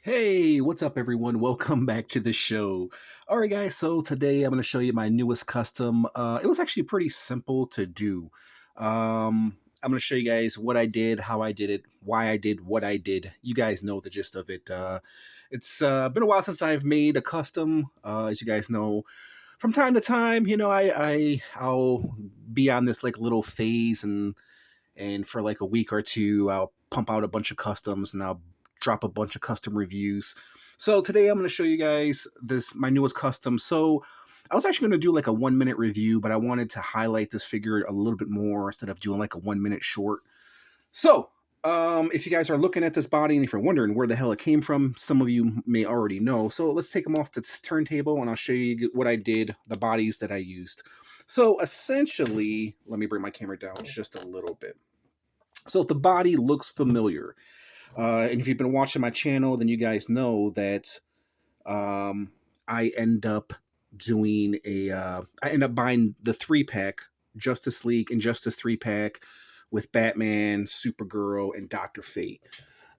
Hey, what's up, everyone? Welcome back to the show. All right, guys. So today I'm going to show you my newest custom. It was actually pretty simple to do. I'm going to show you guys what I did, how I did it, why I did what I did. You guys know the gist of it. It's been a while since I've made a custom. As you guys know, from time to time, I'll be on this like little phase, and for like a week or two I'll pump out a bunch of customs and I'll drop a bunch of custom reviews. So today I'm going to show you guys this my newest custom. So I was actually going to do like a 1 minute review, but I wanted to highlight this figure a little bit more instead of doing like a 1 minute short. So if you guys are looking at this body and if you're wondering where the hell it came from, some of you may already know. So let's take them off this turntable and I'll show you what I did, the bodies that I used. So essentially, let me bring my camera down just a little bit. So the body looks familiar. And if you've been watching my channel, then you guys know that I end up I end up buying the 3-pack, Justice League and Justice 3-pack with Batman, Supergirl, and Dr. Fate.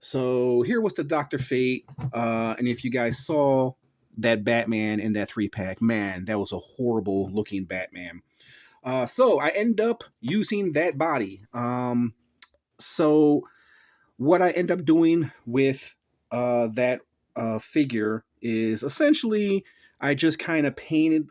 So here was the Dr. Fate. And if you guys saw that Batman in that 3-pack, man, that was a horrible looking Batman. So I end up using that body. So what I end up doing with that figure is essentially I just kind of painted,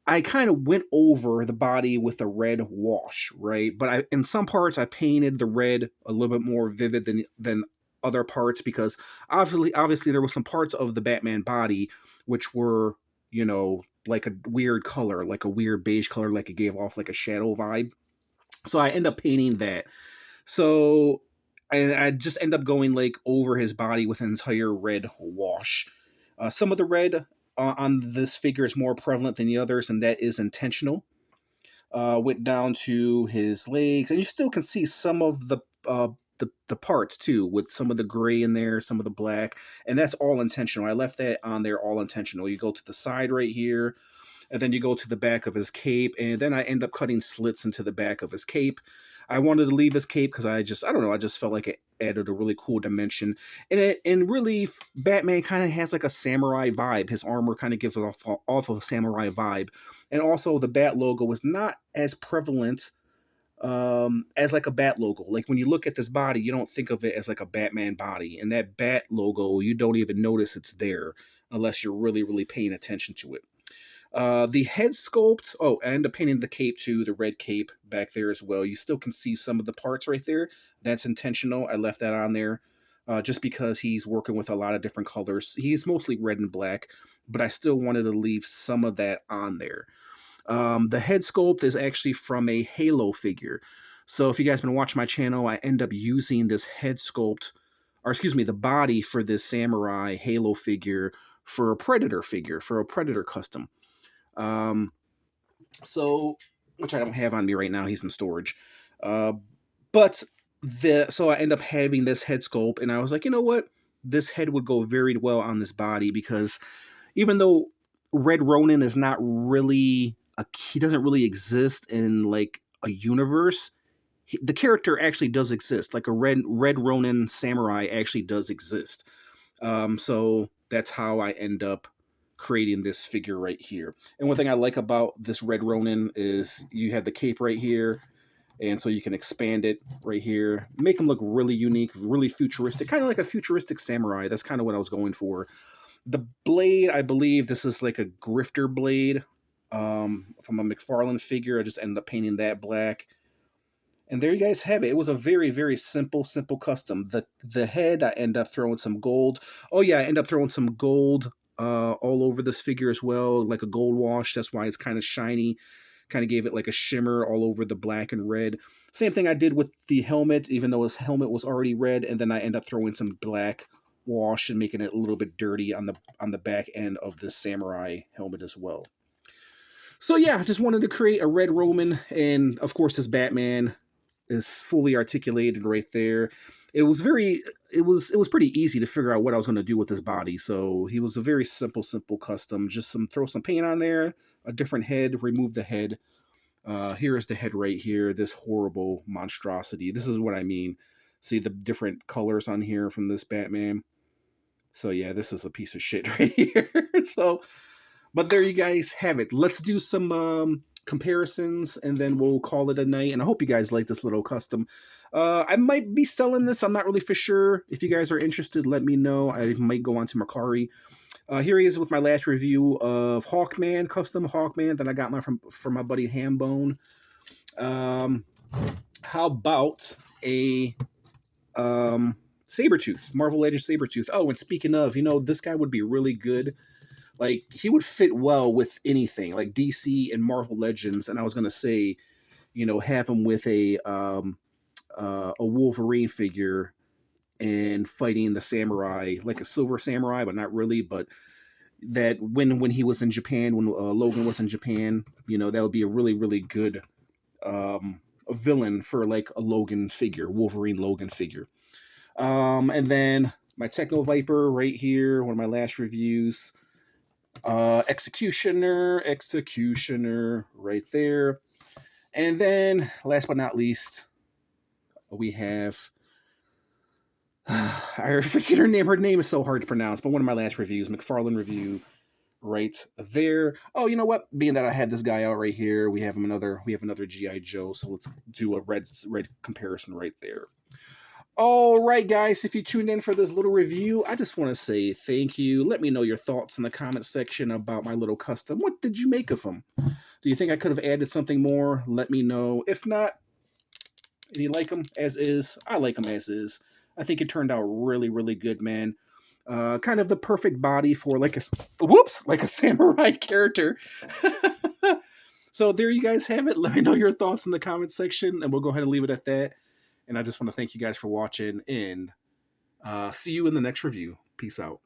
I kind of went over the body with a red wash, right? But in some parts I painted the red a little bit more vivid than other parts, because obviously there were some parts of the Batman body which were, like a weird color, like a weird beige color, like it gave off like a shadow vibe. So I end up painting that. So I just end up going like over his body with an entire red wash. Some of the red on this figure is more prevalent than the others, and that is intentional. Went down to his legs, and you still can see some of the parts too, with some of the gray in there, some of the black, and that's all intentional. I left that on there all intentional. You go to the side right here, and then you go to the back of his cape, and then I end up cutting slits into the back of his cape. I wanted to leave his cape because I don't know, I just felt like it added a really cool dimension. And really, Batman kind of has like a samurai vibe. His armor kind of gives it off of a samurai vibe. And also the Bat logo is not as prevalent as like a Bat logo. Like when you look at this body, you don't think of it as like a Batman body. And that Bat logo, you don't even notice it's there unless you're really, really paying attention to it. The head sculpt, oh, I end up painting the cape too, the red cape back there as well. You still can see some of the parts right there. That's intentional. I left that on there just because he's working with a lot of different colors. He's mostly red and black, but I still wanted to leave some of that on there. The head sculpt is actually from a Halo figure. So if you guys been watching my channel, I end up using this head sculpt, or excuse me, the body for this samurai Halo figure for a Predator custom. Um, so, which I don't have on me right now. He's in storage. Uh, but so I end up having this head sculpt, and I was like, you know what? This head would go very well on this body, because even though Red Ronin is not really he doesn't really exist in like a universe. The character actually does exist. Like a Red Ronin samurai actually does exist. So that's how I end up creating this figure right here. And one thing I like about this Red Ronin is you have the cape right here, and so you can expand it right here, make him look really unique, really futuristic, kind of like a futuristic samurai. That's kind of what I was going for. The blade, I believe this is like a grifter blade from a McFarlane figure. I just ended up painting that black. And there you guys have it. It was a very, very simple custom. The head, I end up throwing some gold. Oh yeah, I end up throwing some gold all over this figure as well, like a gold wash. That's why it's kind of shiny. Kind of gave it like a shimmer all over the black and red. Same thing I did with the helmet, even though his helmet was already red, and then I end up throwing some black wash and making it a little bit dirty on the back end of this samurai helmet as well. So yeah, I just wanted to create a Red Roman, and of course this Batman is fully articulated right there. It was pretty easy to figure out what I was going to do with this body. So he was a very simple custom. Just throw some paint on there, a different head, remove the head. Here is the head right here. This horrible monstrosity. This is what I mean. See the different colors on here from this Batman. So yeah, this is a piece of shit right here. So, but there you guys have it. Let's do some comparisons and then we'll call it a night. And I hope you guys like this little custom. I might be selling this. I'm not really for sure. If you guys are interested, let me know. I might go on to Mercari. Here he is with my last review of Hawkman, custom Hawkman that I got from my buddy Hambone. How about a Sabretooth, Marvel Legends Sabretooth? Oh, and speaking of, this guy would be really good. Like, he would fit well with anything, like DC and Marvel Legends. And I was gonna say, have him with a Wolverine figure and fighting the samurai, like a silver samurai, but not really. But that when he was in Japan, when Logan was in Japan, that would be a really, really good a villain for like a Logan figure, Wolverine Logan figure. And then my Techno Viper right here, one of my last reviews. Executioner right there. And then last but not least, we have I forget her name. Her name is so hard to pronounce, but one of my last reviews, McFarlane review, right there. Oh, you know what? Being that I had this guy out right here, we have another GI Joe. So let's do a red comparison right there. All right, guys, if you tuned in for this little review, I just want to say thank you. Let me know your thoughts in the comment section about my little custom. What did you make of them? Do you think I could have added something more? Let me know. If not, if you like them as is, I like them as is. I think it turned out really, really good, man. Kind of the perfect body for like a samurai character. So there you guys have it. Let me know your thoughts in the comment section, and we'll go ahead and leave it at that. And I just want to thank you guys for watching, and see you in the next review. Peace out.